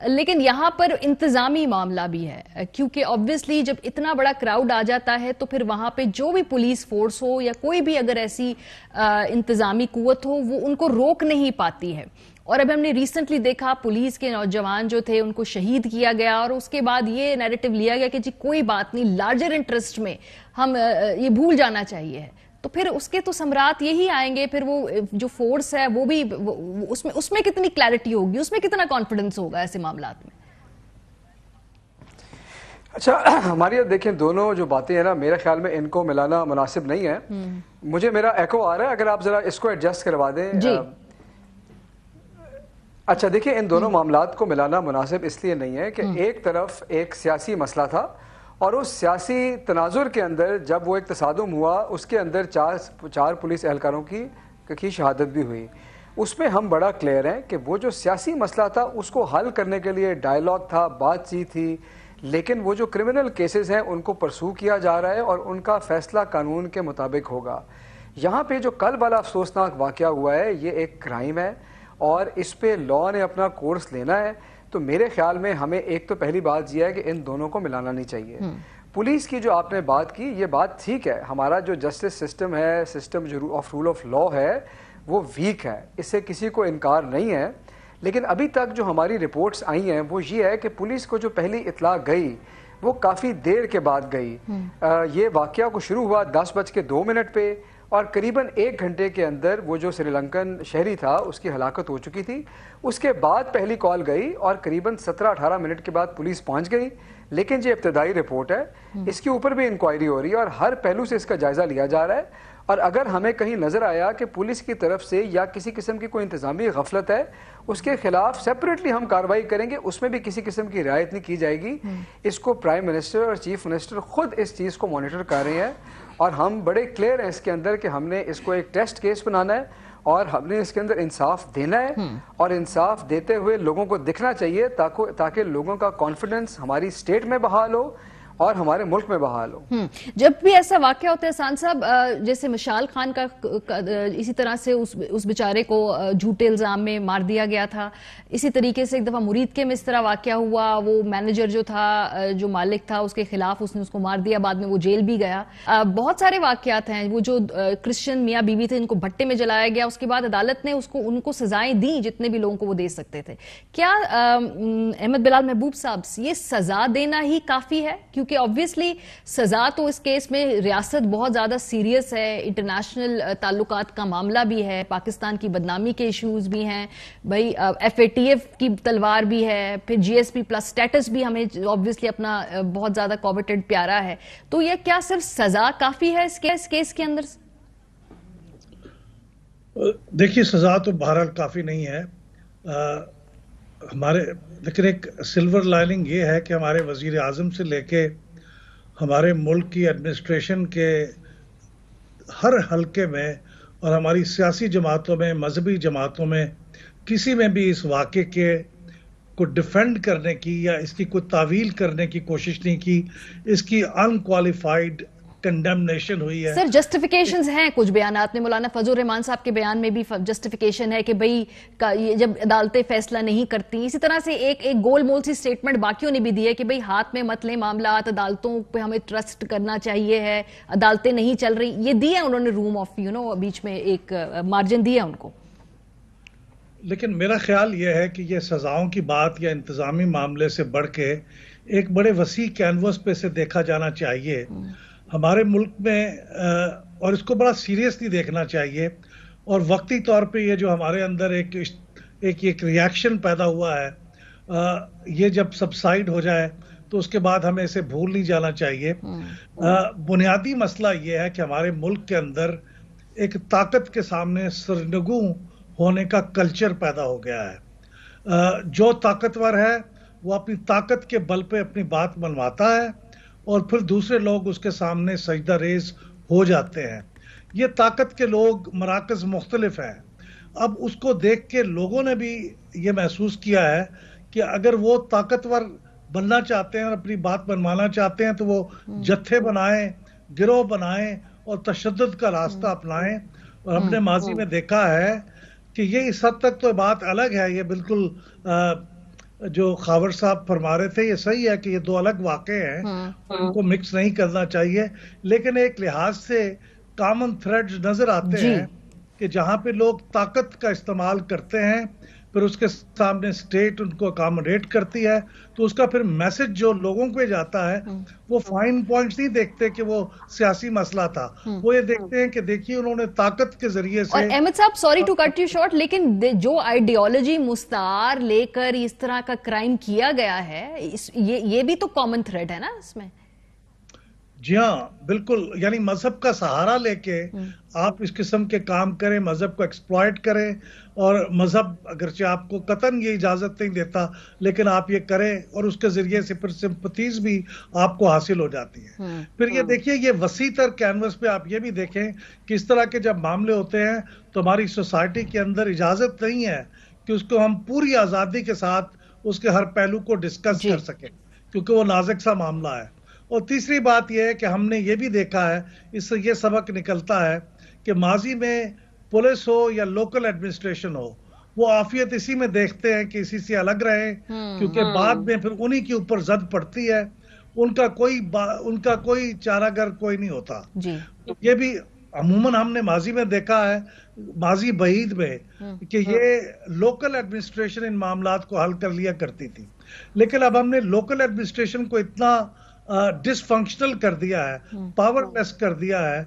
لیکن یہاں پر انتظامی معاملہ بھی ہے، کیونکہ آبویسلی جب اتنا بڑا کراؤڈ آ جاتا ہے تو پھر وہاں پہ جو بھی پولیس فورس ہو یا کوئی بھی اگر ایسی انتظامی قوت ہو وہ ان کو روک نہیں پاتی ہے. اور اب ہم نے ریسنٹلی دیکھا پولیس کے نوجوان جو تھے ان کو شہید کیا گیا، اور اس کے بعد یہ نیریٹو لیا گیا کہ جی کوئی بات نہیں، لارجر انٹرسٹ میں ہم یہ بھول جانا چاہیے ہے. تو پھر اس کے تو ثمرات یہی آئیں گے، پھر وہ جو فورس ہے وہ بھی اس میں کتنی کلیئرٹی ہوگی، اس میں کتنا کانفیڈنس ہوگا ایسے معاملات میں. اچھا ہماری دیکھیں دونوں جو باتیں ہیں نا، میرے خیال میں ان کو ملانا مناسب نہیں ہے. مجھے میرا ایکو آ رہا ہے، اگر آپ ذرا اس کو ایڈجسٹ کروا دیں. جی اچھا دیکھیں ان دونوں معاملات کو ملانا مناسب اس لیے نہیں ہے کہ ایک طرف ایک سیاسی مسئلہ تھا، اور اس سیاسی تناظر کے اندر جب وہ ایک تصادم ہوا اس کے اندر چار پولیس اہلکاروں کی شہادت بھی ہوئی. اس میں ہم بڑا کلیئر ہیں کہ وہ جو سیاسی مسئلہ تھا اس کو حل کرنے کے لیے ڈائیلاگ تھا، بات چیت تھی، لیکن وہ جو کرمنل کیسز ہیں ان کو پرسو کیا جا رہا ہے اور ان کا فیصلہ قانون کے مطابق ہوگا. یہاں پہ جو کل والا افسوسناک واقعہ ہوا ہے یہ ایک کرائم ہے اور اس پہ لا نے اپنا کورس لینا ہے. تو میرے خیال میں ہمیں ایک تو پہلی بات یہ ہے کہ ان دونوں کو ملانا نہیں چاہیے. پولیس کی جو آپ نے بات کی یہ بات ٹھیک ہے، ہمارا جو جسٹس سسٹم ہے، سسٹم جو آف رول آف لا ہے وہ ویک ہے، اس سے کسی کو انکار نہیں ہے. لیکن ابھی تک جو ہماری رپورٹس آئی ہیں وہ یہ ہے کہ پولیس کو جو پہلی اطلاع گئی وہ کافی دیر کے بعد گئی. یہ واقعہ کو شروع ہوا 10:02 پہ اور قریباً 1 گھنٹے کے اندر وہ جو سری لنکن شہری تھا اس کی ہلاکت ہو چکی تھی. اس کے بعد پہلی کال گئی اور قریباً 17-18 منٹ کے بعد پولیس پہنچ گئی. لیکن یہ ابتدائی رپورٹ ہے، اس کے اوپر بھی انکوائری ہو رہی ہے اور ہر پہلو سے اس کا جائزہ لیا جا رہا ہے. اور اگر ہمیں کہیں نظر آیا کہ پولیس کی طرف سے یا کسی قسم کی کوئی انتظامی غفلت ہے اس کے خلاف سیپریٹلی ہم کارروائی کریں گے، اس میں بھی کسی قسم کی رعایت نہیں کی جائے گی. اس کو پرائم منسٹر اور چیف منسٹر خود اس چیز کو مانیٹر کر رہے ہیں اور ہم بڑے کلیئر ہیں اس کے اندر کہ ہم نے اس کو ایک ٹیسٹ کیس بنانا ہے اور ہم نے اس کے اندر انصاف دینا ہے اور انصاف دیتے ہوئے لوگوں کو دکھنا چاہیے تاکہ لوگوں کا کانفیڈنس ہماری اسٹیٹ میں بحال ہو اور ہمارے ملک میں بحال ہو. جب بھی ایسا واقعہ ہوتا ہے احسان صاحب، جیسے مشال خان کا اسی طرح سے اس بیچارے کو جھوٹے الزام میں مار دیا گیا تھا، اسی طریقے سے ایک دفعہ مرید کے میں اس طرح واقعہ ہوا، وہ مینیجر جو تھا جو مالک تھا اس کے خلاف اس نے اس کو مار دیا، بعد میں وہ جیل بھی گیا. بہت سارے واقعات ہیں، وہ جو کرسچن میاں بیوی تھے ان کو بھٹے میں جلایا گیا، اس کے بعد عدالت نے ان کو سزائیں دیں جتنے بھی لوگوں کو وہ دے سکتے تھے. کیا احمد بلال محبوب صاحب یہ سزا دینا ہی کافی ہے؟ کیونکہ آبویسلی سزا تو اس کیس میں ریاست بہت زیادہ سیریس ہے، انٹرنیشنل تعلقات کا معاملہ بھی ہے، پاکستان کی بدنامی کے ایشوز بھی ہیں، بھائی FATF کی تلوار بھی ہے، پھر GSP+ سٹیٹس بھی ہمیں آبویسلی اپنا بہت زیادہ کوویٹڈ پیارا ہے. تو یہ کیا صرف سزا کافی ہے اس کیس کے اندر؟ دیکھیے سزا تو بہرحال کافی نہیں ہے. ہمارے لیکن ایک سلور لائننگ یہ ہے کہ ہمارے وزیر اعظم سے لے کے ہمارے ملک کی ایڈمنسٹریشن کے ہر حلقے میں اور ہماری سیاسی جماعتوں میں، مذہبی جماعتوں میں کسی میں بھی اس واقعے کو ڈیفینڈ کرنے کی یا اس کی کوئی تعویل کرنے کی کوشش نہیں کی. اس کی انکوالیفائڈ کنڈیمنیشن ہوئی ہے. سر جسٹیفیکیشنز ہیں کچھ بیانات میں، مولانا فضل الرحمان صاحب کے بیان میں بھی جسٹیفیکیشن ہے کہ بھئی جب عدالتیں فیصلہ نہیں کرتی. اسی طرح سے ایک گول مول سی سٹیٹمنٹ باقیوں نے بھی دی ہے کہ بھئی ہاتھ میں مت لیں معاملات، عدالتوں پہ ہمیں ٹرسٹ کرنا چاہیے ہے، عدالتیں نہیں چل رہی. یہ دی ہے انہوں نے روم آف بیچ میں ایک مارجن دیا ان کو. لیکن میرا خیال یہ ہے کہ یہ سزاؤں کی بات یا انتظامی معاملے سے بڑھ کے ایک بڑے وسیع کینوس پہ سے دیکھا جانا چاہیے. ہمارے ملک میں اور اس کو بڑا سیریسلی دیکھنا چاہیے اور وقتی طور پہ یہ جو ہمارے اندر ایک ریاکشن پیدا ہوا ہے یہ جب سبسائڈ ہو جائے تو اس کے بعد ہمیں اسے بھول نہیں جانا چاہیے. بنیادی مسئلہ یہ ہے کہ ہمارے ملک کے اندر ایک طاقت کے سامنے سرنگوں ہونے کا کلچر پیدا ہو گیا ہے. جو طاقتور ہے وہ اپنی طاقت کے بل پہ اپنی بات منواتا ہے اور پھر دوسرے لوگ اس کے سامنے سجدہ ریز ہو جاتے ہیں. یہ طاقت کے لوگ مراکز مختلف ہیں. اب اس کو دیکھ کے لوگوں نے بھی یہ محسوس کیا ہے کہ اگر وہ طاقتور بننا چاہتے ہیں اور اپنی بات منوانا چاہتے ہیں تو وہ جتھے بنائیں، گروہ بنائیں اور تشدد کا راستہ اپنائیں. اور ہم نے ماضی میں دیکھا ہے کہ یہ اس حد تک تو بات الگ ہے، یہ بالکل جو خاور صاحب فرما رہے تھے یہ صحیح ہے کہ یہ دو الگ واقعے ہیں، ان کو مکس نہیں کرنا چاہیے، لیکن ایک لحاظ سے کامن تھریڈز نظر آتے ہیں کہ جہاں پہ لوگ طاقت کا استعمال کرتے ہیں پھر اس کے سامنے اسٹیٹ ان کو اکاموڈیٹ کرتی ہے، تو اس کا پھر میسج جو لوگوں کو جاتا ہے وہ فائن پوائنٹس نہیں دیکھتے کہ وہ سیاسی مسئلہ تھا، وہ یہ دیکھتے ہیں کہ دیکھیے انہوں نے طاقت کے ذریعے سے. اور احمد صاحب sorry to cut you short, لیکن جو آئیڈیالوجی مستعار لے کر اس طرح کا کرائم کیا گیا ہے یہ بھی تو کامن تھریڈ ہے نا اس میں. جی ہاں بالکل، یعنی مذہب کا سہارا لے کے آپ اس قسم کے کام کریں، مذہب کو ایکسپلائٹ کریں، اور مذہب اگرچہ آپ کو قطعاً یہ اجازت نہیں دیتا لیکن آپ یہ کریں اور اس کے ذریعے سے پھر سمپتھیز بھی آپ کو حاصل ہو جاتی ہیں. پھر یہ دیکھیے یہ وسیع تر کینوس پہ آپ یہ بھی دیکھیں کہ اس طرح کے جب معاملے ہوتے ہیں تو ہماری سوسائٹی کے اندر اجازت نہیں ہے کہ اس کو ہم پوری آزادی کے ساتھ اس کے ہر پہلو کو ڈسکس کر سکیں، کیونکہ وہ نازک سا معاملہ ہے. اور تیسری بات یہ ہے کہ ہم نے یہ بھی دیکھا ہے، اس سے یہ سبق نکلتا ہے کہ ماضی میں پولیس ہو یا لوکل ایڈمنسٹریشن ہو، وہ عافیت اسی میں دیکھتے ہیں کہ اسی سے الگ رہیں، کیونکہ بعد میں پھر انہی کے اوپر زد پڑتی ہے، ان کا کوئی چارہ گر کوئی نہیں ہوتا. یہ بھی عموماً ہم نے ماضی میں دیکھا ہے، ماضی بعید میں، کہ یہ لوکل ایڈمنسٹریشن ان معاملات کو حل کر لیا کرتی تھی، لیکن اب ہم نے لوکل ایڈمنسٹریشن کو اتنا ڈس فنکشنل کر دیا ہے، پاور لیس کر دیا ہے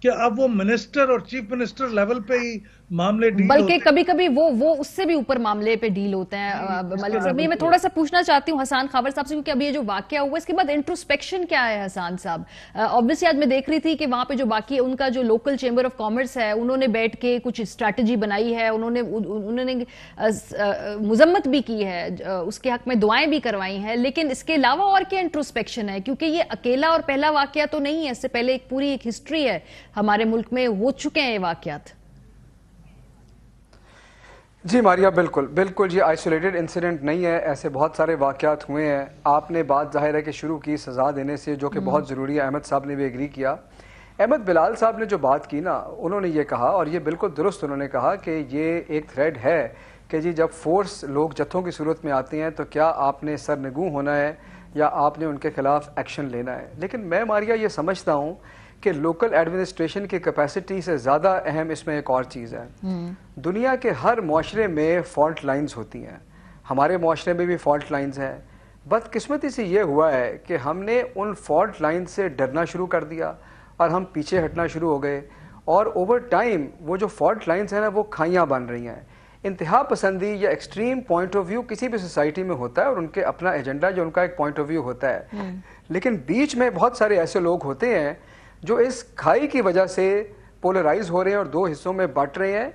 کہ اب وہ منسٹر اور چیف منسٹر لیول پہ ہی معاملے ڈیل ہوتے ہیں، بلکہ کبھی کبھی وہ اس سے بھی اوپر معاملے پہ ڈیل ہوتے ہیں. ملک صاحب میں تھوڑا سا پوچھنا چاہتی ہوں حسان خاور صاحب سے، کیونکہ اب یہ جو واقعہ ہوا اس کے بعد انٹروسپیکشن کیا ہے حسان صاحب؟ obviously آج میں دیکھ رہی تھی کہ وہاں پہ جو باقی ان کا جو لوکل چیمبر آف کامرس ہے انہوں نے بیٹھ کے کچھ اسٹریٹجی بنائی ہے، انہوں نے مذمت بھی کی ہے، اس کے حق میں دعائیں بھی کروائی ہیں، لیکن اس کے علاوہ اور کیا انٹروسپیکشن ہے؟ کیونکہ یہ اکیلا اور پہلا واقعہ تو نہیں ہے، اس سے پہلے ایک پوری ایک ہسٹری ہے، ہمارے ملک میں ہو چکے ہیں یہ واقعات. جی ماریا بالکل یہ آئسولیٹڈ انسیڈنٹ نہیں ہے، ایسے بہت سارے واقعات ہوئے ہیں. آپ نے بات ظاہر ہے کہ شروع کی سزا دینے سے، جو کہ بہت ضروری ہے، احمد صاحب نے بھی ایگری کیا. احمد بلال صاحب نے جو بات کی نا، انہوں نے یہ کہا، اور یہ بالکل درست انہوں نے کہا، کہ یہ ایک تھریڈ ہے کہ جی جب فورس لوگ جتھوں کی صورت میں آتے ہیں تو کیا آپ نے سرنگوں ہونا ہے یا آپ نے ان کے خلاف ایکشن لینا ہے. لیکن میں ماریا یہ سمجھتا ہوں کہ لوکل ایڈمنسٹریشن کی کیپیسٹی سے زیادہ اہم اس میں ایک اور چیز ہے. دنیا کے ہر معاشرے میں فالٹ لائنز ہوتی ہیں، ہمارے معاشرے میں بھی فالٹ لائنز ہیں. بدقسمتی سے یہ ہوا ہے کہ ہم نے ان فالٹ لائن سے ڈرنا شروع کر دیا اور ہم پیچھے ہٹنا شروع ہو گئے، اور اوور ٹائم وہ جو فالٹ لائنز ہیں نا وہ کھائیاں بن رہی ہیں. انتہا پسندی یا ایکسٹریم پوائنٹ آف ویو کسی بھی سوسائٹی میں ہوتا ہے، اور ان کے اپنا ایجنڈا جو ان کا ایک پوائنٹ آف ویو ہوتا ہے، لیکن بیچ میں بہت سارے ایسے لوگ ہوتے ہیں جو اس کھائی کی وجہ سے پولرائز ہو رہے ہیں اور دو حصوں میں بٹ رہے ہیں.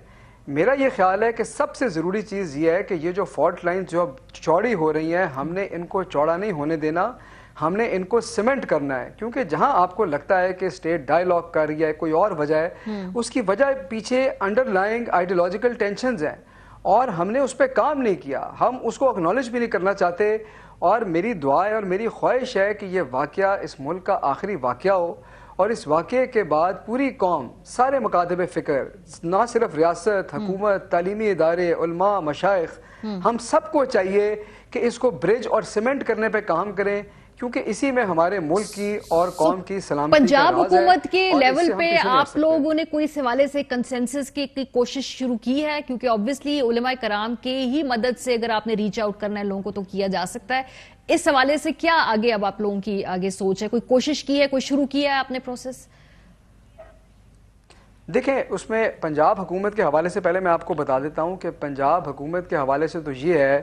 میرا یہ خیال ہے کہ سب سے ضروری چیز یہ ہے کہ یہ جو فالٹ لائنز جو اب چوڑی ہو رہی ہیں، ہم نے ان کو چوڑا نہیں ہونے دینا، ہم نے ان کو سیمنٹ کرنا ہے. کیونکہ جہاں آپ کو لگتا ہے کہ اسٹیٹ ڈائیلاگ کر رہی ہے، کوئی اور وجہ ہے، اس کی وجہ پیچھے انڈر لائنگ آئیڈیولوجیکل ٹینشنز ہیں، اور ہم نے اس پہ کام نہیں کیا، ہم اس کو اکنالج بھی نہیں کرنا چاہتے. اور میری دعا ہے اور میری خواہش ہے کہ یہ واقعہ اس ملک کا آخری واقعہ ہو، اور اس واقعے کے بعد پوری قوم، سارے مکاتب فکر، نہ صرف ریاست، حکومت، تعلیمی ادارے، علماء، مشائخ، ہم سب کو چاہیے کہ اس کو برج اور سیمنٹ کرنے پہ کام کریں، کیونکہ اسی میں ہمارے ملک کی اور قوم کی سلامتی پنجاب حکومت کے لیول پہ آپ لوگوں نے کوئی اس حوالے سے کنسنسس کی کوشش شروع کی ہے؟ کیونکہ obviously علماء کرام کے ہی مدد سے اگر آپ نے ریچ آؤٹ کرنا ہے لوگوں کو تو کیا جا سکتا ہے. اس حوالے سے کیا آگے اب آپ لوگوں کی آگے سوچ ہے؟ کوئی کوشش کی ہے، کوئی شروع کیا ہے آپ نے پروسیس؟ دیکھیں اس میں پنجاب حکومت کے حوالے سے پہلے میں آپ کو بتا دیتا ہوں کہ پنجاب حکومت کے حوالے سے تو یہ ہے،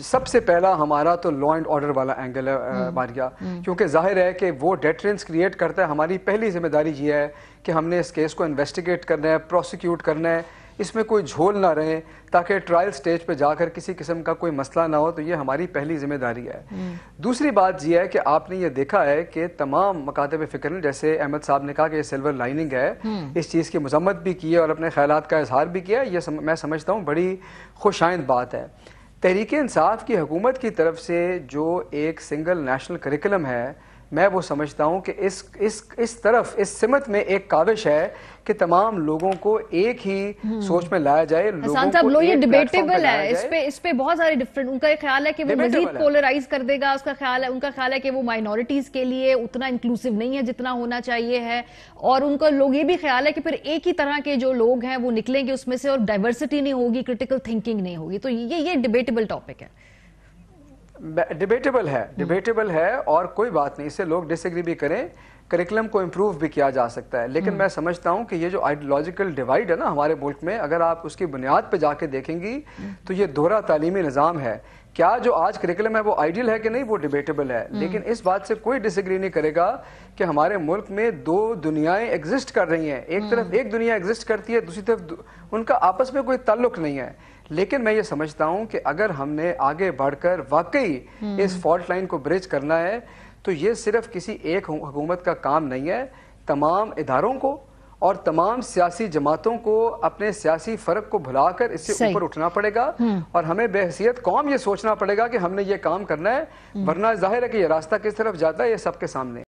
سب سے پہلا ہمارا تو لا اینڈ آرڈر والا اینگل ہے ماریا، کیونکہ ظاہر ہے کہ وہ ڈیٹرنس کریٹ کرتا ہے. ہماری پہلی ذمہ داری یہ ہے کہ ہم نے اس کیس کو انویسٹیگیٹ کرنا ہے، پروسیکیوٹ کرنا ہے، اس میں کوئی جھول نہ رہے تاکہ ٹرائل سٹیج پہ جا کر کسی قسم کا کوئی مسئلہ نہ ہو. تو یہ ہماری پہلی ذمہ داری ہے. دوسری بات یہ ہے کہ آپ نے یہ دیکھا ہے کہ تمام مکاتب فکر نے، جیسے احمد صاحب نے کہا کہ یہ سلور لائننگ ہے، اس چیز کی مذمت بھی کی ہے اور اپنے خیالات کا اظہار بھی کیا. یہ میں سمجھتا ہوں بڑی خوش آئند بات ہے. تحریک انصاف کی حکومت کی طرف سے جو ایک سنگل نیشنل کریکلم ہے میں وہ سمجھتا ہوں کہ اس طرف اس سمت میں ایک کاوش ہے کہ تمام لوگوں کو ایک ہی سوچ میں لایا جائے. حسان صاحب لو یہ ڈیبیٹیبل ہے, اس پہ بہت سارے ڈفرنٹ, ان کا ایک خیال ہے کہ وہ مزید پولرائز کر دے گا, ان کا خیال ہے کہ وہ مائنورٹیز کے لیے اتنا انکلوسیو نہیں ہے جتنا ہونا چاہیے ہے, اور ان کا لوگ یہ بھی خیال ہے کہ پھر ایک ہی طرح کے جو لوگ ہیں وہ نکلیں گے اس میں سے اور ڈائیورسٹی نہیں ہوگی, کریٹیکل تھنکنگ نہیں ہوگی. تو یہ ڈیبیٹیبل ٹاپک ہے. ڈیبیٹیبل ہے اور کوئی بات نہیں, اس سے لوگ ڈس ایگری بھی کریں, کریکلم کو امپروو بھی کیا جا سکتا ہے. لیکن میں سمجھتا ہوں کہ یہ جو آئیڈیالوجیکل ڈیوائیڈ ہے نا ہمارے ملک میں, اگر آپ اس کی بنیاد پہ جا کے دیکھیں گی تو یہ دوہرا تعلیمی نظام ہے. کیا جو آج کریکلم ہے وہ آئیڈیل ہے کہ نہیں, وہ ڈیبیٹیبل ہے. لیکن اس بات سے کوئی ڈس ایگری نہیں کرے گا کہ ہمارے ملک میں دو دنیایں ایگزسٹ کر رہی ہیں. ایک طرف ایک دنیا ایگزسٹ کرتی ہے, دوسری طرف ان کا آپس میں کوئی تعلق نہیں ہے. لیکن میں یہ سمجھتا ہوں کہ اگر ہم نے آگے بڑھ کر واقعی اس فالٹ لائن کو بریج کرنا ہے تو یہ صرف کسی ایک حکومت کا کام نہیں ہے. تمام اداروں کو اور تمام سیاسی جماعتوں کو اپنے سیاسی فرق کو بھلا کر اس سے اوپر اٹھنا پڑے گا, اور ہمیں بے حیثیت قوم یہ سوچنا پڑے گا کہ ہم نے یہ کام کرنا ہے, ورنہ ظاہر ہے کہ یہ راستہ کس طرف جاتا ہے یہ سب کے سامنے.